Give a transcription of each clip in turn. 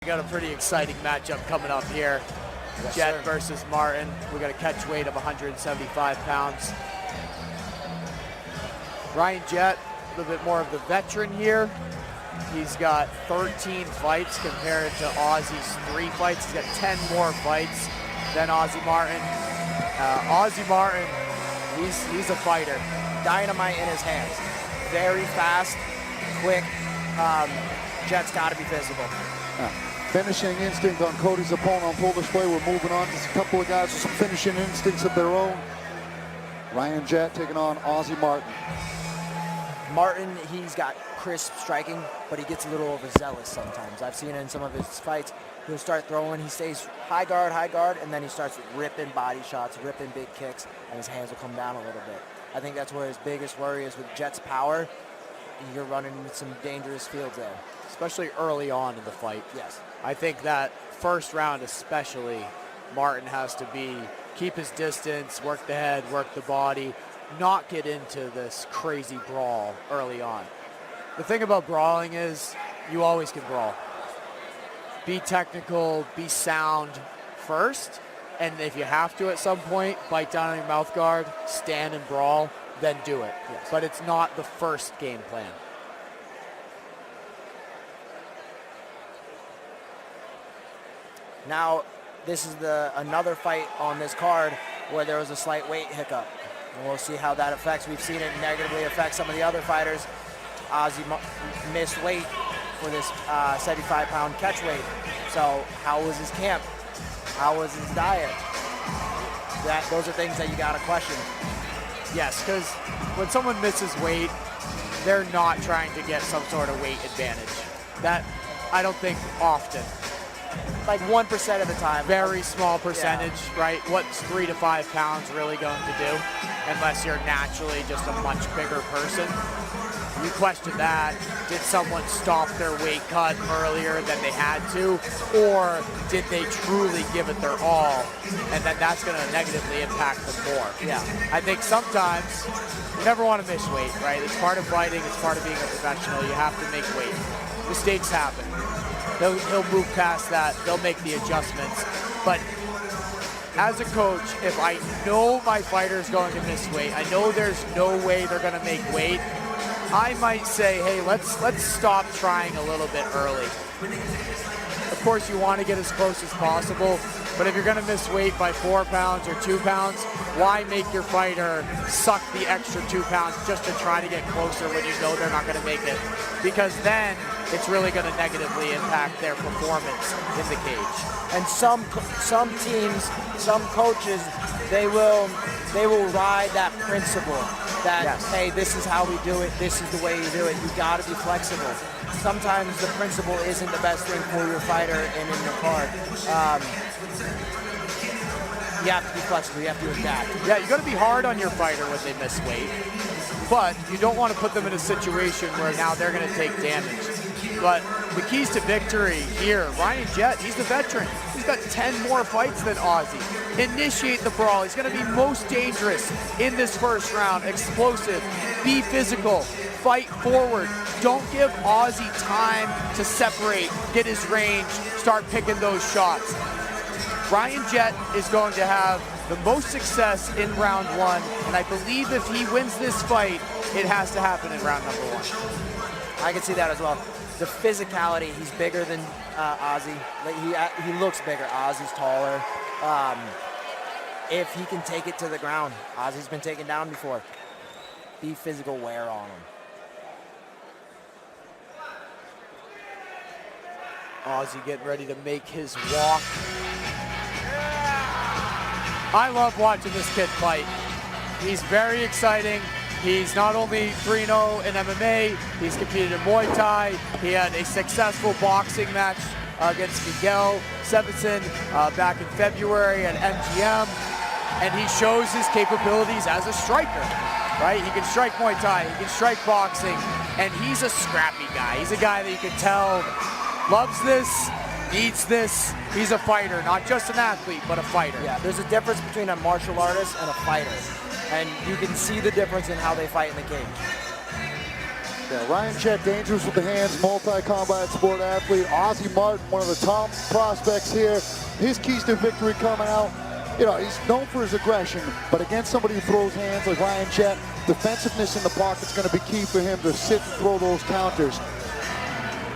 We got a pretty exciting matchup coming up here. Yes, Jett sir. versus Martin. We got a catch weight of 175 pounds. Ryan Jett, a little bit more of the veteran here. He's got 13 fights compared to Ozzy's 3 fights. He's got 10 more fights than Ozzy Martin. Ozzy Martin, he's a fighter. Dynamite in his hands. Very fast, quick. Jett's got to be physical. Finishing instinct on Cody's opponent on full display. We're moving on to a couple of guys with some finishing instincts of their own. Ryan Jett taking on Ozzy Martin. Martin, he's got crisp striking, but he gets a little overzealous sometimes. I've seen it in some of his fights. He'll start throwing, he stays high guard, and then he starts ripping body shots, ripping big kicks, and his hands will come down a little bit. I think that's where his biggest worry is with Jett's power. You're running into some dangerous fields there. Especially early on in the fight. Yes. I think that first round especially, Martin has to keep his distance, work the head, work the body, not get into this crazy brawl early on. The thing about brawling is you always can brawl. Be technical, be sound first, and if you have to at some point, bite down on your mouth guard, stand and brawl, then do it. Yes. But it's not the first game plan. Now, this is another fight on this card where there was a slight weight hiccup. And we'll see how that affects. We've seen it negatively affect some of the other fighters. Ozzy missed weight for this 75-pound catch weight. So how was his camp? How was his diet? Those are things that you got to question. Yes, because when someone misses weight, they're not trying to get some sort of weight advantage. That, I don't think often. Like 1% of the time. Very small percentage, right? What's 3 to 5 pounds really going to do? Unless you're naturally just a much bigger person. You question that. Did someone stop their weight cut earlier than they had to? Or did they truly give it their all? And then that's going to negatively impact them more. Yeah. I think sometimes you never want to miss weight, right? It's part of fighting. It's part of being a professional. You have to make weight. Mistakes happen. He'll move past that. They'll make the adjustments. But as a coach, if I know my fighter is going to miss weight, I know there's no way they're going to make weight, I might say, hey, let's stop trying a little bit early. Of course, you want to get as close as possible, but if you're going to miss weight by 4 pounds or 2 pounds, why make your fighter suck the extra 2 pounds just to try to get closer when you know they're not going to make it? Because then it's really going to negatively impact their performance in the cage. And some teams, some coaches, they will ride that principle that, yes, hey, this is how we do it, this is the way you do it. You got to be flexible. Sometimes the principle isn't the best thing for your fighter and in your card. You have to be flexible, you have to adapt. Yeah, you got to be hard on your fighter when they miss weight, but you don't want to put them in a situation where now they're going to take damage. But the keys to victory here, Ryan Jett, he's the veteran. He's got 10 more fights than Ozzy. Initiate the brawl. He's going to be most dangerous in this first round. Explosive. Be physical. Fight forward. Don't give Ozzy time to separate, get his range, start picking those shots. Ryan Jett is going to have the most success in round 1, and I believe if he wins this fight, it has to happen in round number 1. I can see that as well. The physicality, he's bigger than Ozzy. He looks bigger. Ozzy's taller. If he can take it to the ground, Ozzy's been taken down before. Be physical wear on him. Ozzy getting ready to make his walk. I love watching this kid fight. He's very exciting. He's not only 3-0 in MMA, he's competed in Muay Thai. He had a successful boxing match against Miguel Sevicin back in February at MGM. And he shows his capabilities as a striker, right? He can strike Muay Thai, he can strike boxing, and he's a scrappy guy. He's a guy that you can tell loves this, needs this. He's a fighter, not just an athlete, but a fighter. Yeah, there's a difference between a martial artist and a fighter. And you can see the difference in how they fight in the cage. Yeah, Ryan Jett, dangerous with the hands, multi-combat sport athlete. Ozzie Martin, one of the top prospects here. His keys to victory coming out. You know, he's known for his aggression, but against somebody who throws hands like Ryan Jett, defensiveness in the pocket is going to be key for him to sit and throw those counters.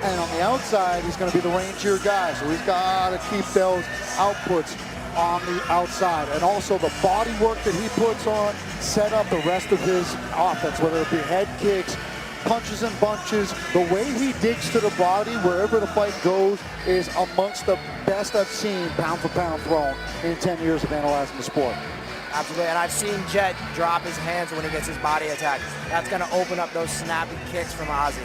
And on the outside, he's going to be the rangier guy, so he's got to keep those outputs on the outside. And also the body work that he puts on set up the rest of his offense, whether it be head kicks, punches and bunches. The way he digs to the body wherever the fight goes is amongst the best I've seen pound for pound thrown in 10 years of analyzing the sport. Absolutely, and I've seen Jett drop his hands when he gets his body attacked. That's going to open up those snappy kicks from Ozzie.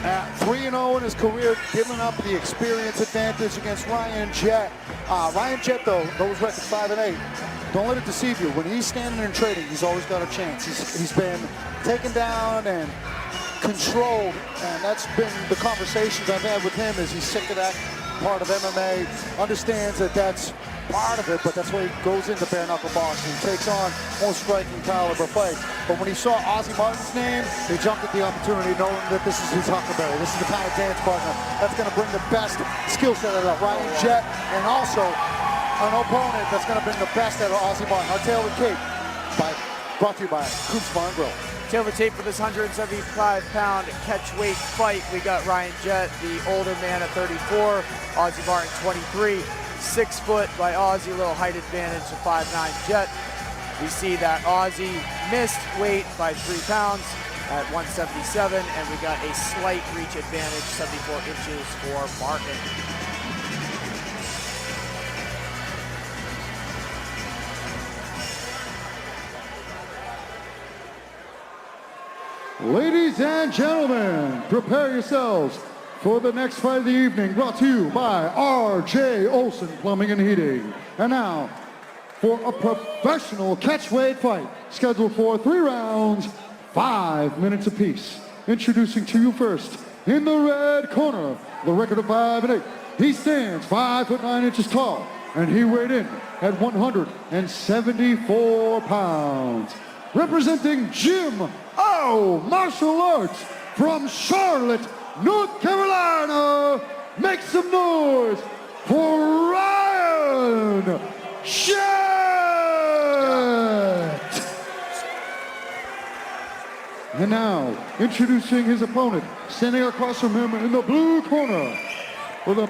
At 3-0 in his career, giving up the experience advantage against Ryan Jett. Ryan Jett, though, those records 5-8. Don't let it deceive you. When he's standing and trading, he's always got a chance. He's been taken down and controlled, and that's been the conversations I've had with him. Is he's sick of that part of MMA, understands that that's part of it, but that's why he goes into bare knuckle boxing. He takes on more striking caliber fights. But when he saw Ozzie Martin's name, he jumped at the opportunity, knowing that this is his Huckleberry. This is the kind of dance partner that's going to bring the best skill set out of Ryan Jett, and also an opponent that's going to bring the best out of Ozzie Martin. Our tail of the cape, brought to you by Coops Bar and Grill. Tail of the tape for this 175-pound catch-weight fight. We got Ryan Jett, the older man at 34, Ozzie Martin 23. 6 foot by Ozzie, a little height advantage to 5'9" Jett. We see that Ozzie missed weight by 3 pounds at 177, and we got a slight reach advantage, 74 inches for Martin. Ladies and gentlemen, prepare yourselves for the next fight of the evening, brought to you by R.J. Olson Plumbing and Heating. And now, for a professional catchweight fight, scheduled for 3 rounds, 5 minutes apiece. Introducing to you first, in the red corner, the record of 5-8. He stands 5'9" tall, and he weighed in at 174 pounds. Representing Gym O Martial Arts from Charlotte, North Carolina, make some noise for Ryan Jett! And now, introducing his opponent, standing across from him in the blue corner, with an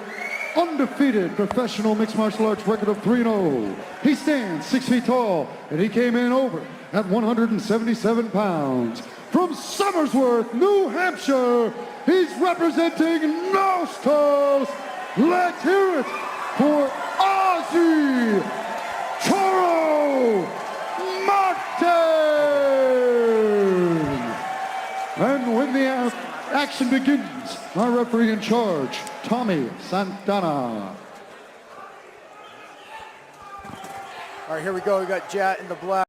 undefeated professional mixed martial arts record of 3-0. He stands 6 feet tall, and he came in over at 177 pounds. From Somersworth, New Hampshire, he's representing Nostos. Let's hear it for Ozzie Toro Martin. And when the action begins, our referee in charge, Tommy Santana. All right, here we go. We got Jett in the black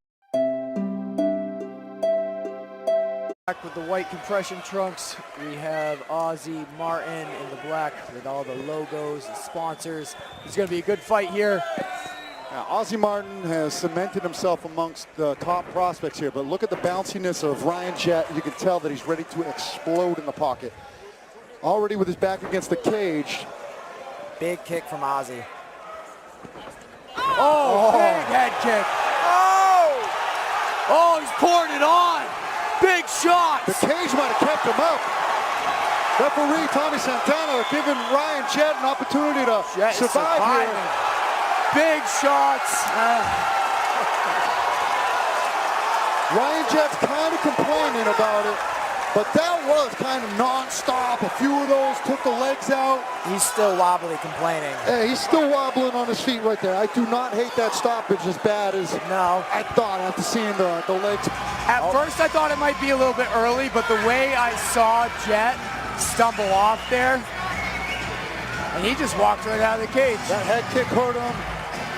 with the white compression trunks. We have Ozzie Martin in the black with all the logos and sponsors. It's going to be a good fight here. Now, Ozzie Martin has cemented himself amongst the top prospects here, but look at the bounciness of Ryan Jett. You can tell that he's ready to explode in the pocket. Already with his back against the cage. Big kick from Ozzie. Oh, big head kick. Oh, he's pouring it on. Big shots. The cage might have kept him up. Referee Tommy Santana giving Ryan Jett an opportunity to survive here. Big shots. Ryan Jett's kind of complaining about it, but that was kind of non-stop. A few of those took the legs out. He's still wobbly complaining. Yeah, he's still wobbling on his feet right there. I do not hate that stoppage as bad as I thought after seeing the legs. At first I thought it might be a little bit early, but the way I saw Jett stumble off there, and he just walked right out of the cage. That head kick hurt him.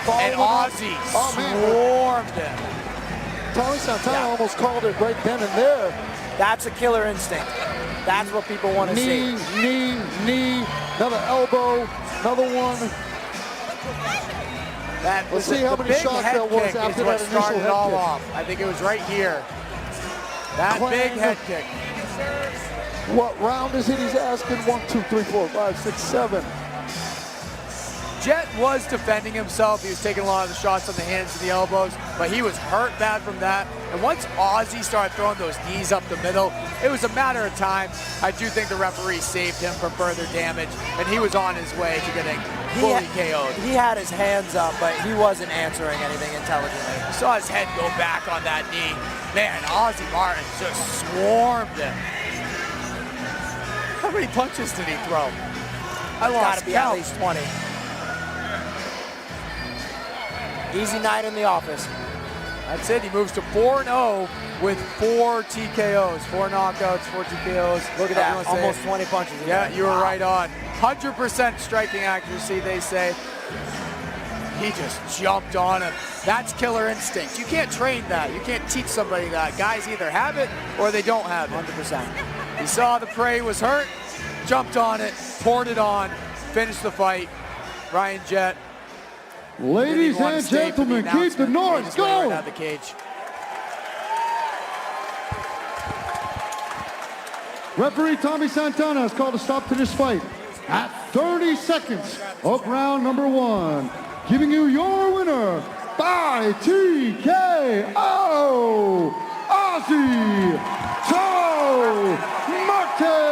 And Ozzie swarmed him. Tommy Santana almost called it right then and there. That's a killer instinct. That's what people want to see. Knee, another elbow, another one. Let's see how many shots that was after that initial head kick. I think it was right here. That clang. big head kick. What round is it? He's asking. 1, 2, 3, 4, 5, 6, 7. Jet was defending himself. He was taking a lot of the shots on the hands and the elbows, but he was hurt bad from that. And once Ozzy started throwing those knees up the middle, it was a matter of time. I do think the referee saved him from further damage, and he was on his way to getting fully KO'd. He had his hands up, but he wasn't answering anything intelligently. You saw his head go back on that knee. Man, Ozzy Martin just swarmed him. How many punches did he throw? I lost Gotta be count. at least 20. Easy night in the office. That's it. He moves to 4-0 with 4 TKOs, 4 knockouts, 4 TKOs. Look at that, almost 20 punches. Yeah, you were right on. 100% striking accuracy, they say. He just jumped on him. That's killer instinct. You can't train that. You can't teach somebody that. Guys either have it or they don't have it. 100%. He saw the prey was hurt, jumped on it, poured it on, finished the fight. Ryan Jett. Ladies and gentlemen, keep the noise going. Right out of the cage. Referee Tommy Santana has called a stop to this fight at 30 seconds of round number 1. Giving you your winner by TKO, Ozzy Martin.